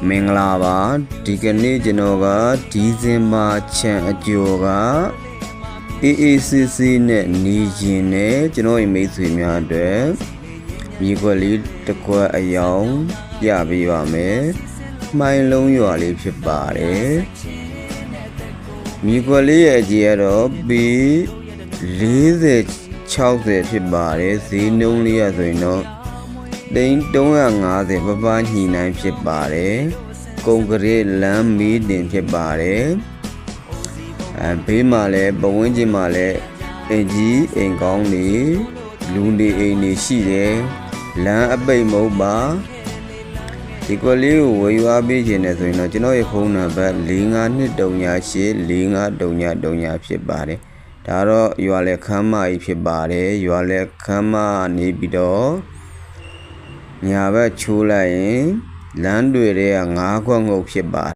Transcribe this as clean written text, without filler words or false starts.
မင်္ဂလာပါဒီကနေ့ကျွန်တော်ကဒီဇင်ဘာချန်အကျော်က AACC နဲ့နေရင်နဲ့ကျွန်တော်ရဲ့မိတ်ဆွေများအတွက်မြေခွက်လေးတစ်ခွက်အယောင်ပြပေးပါမယ်မှိုင်းလုံးရွာလေးဖြစ်ပါတယ်မြေခွက်လေးရဲ့အကြီးကတော့ပေ40-60ဖြစ်ပါတယ်ဈေးနှုန်းလေးရဆိုရင်တော့350ပပညှိနှိုင်းဖြစ်ပါတယ်ကွန်ကရစ်လမ်းမီးတင်ဖြစ်ပါတယ်ဘေးမှာလည်းပဝန်းကျင်မှာလည်းအင်ကြီးအိမ်ကောင်းနေလူနေအိမ်နေရှိတယ်လမ်းအပိတ်မဟုတ်ပါဒီကွက်လေးကိုဝယ်ယူအားပေးခြင်းနဲ့ဆိုရင်တော့ကျွန်တော်ရဲ့ဖုန်းနံပါတ်4523845333ဖြစ်ပါတယ်ဒါတော့ရွာလက်ခမ်းမကြီးဖြစ်ပါတယ်ရွာလက်ခမ်းမနေပြီးတော့ညာဘက်ချိုးလိုက်ရင်လမ်းတွေထဲက9ခွက်ငုတ်ဖြစ်ပါ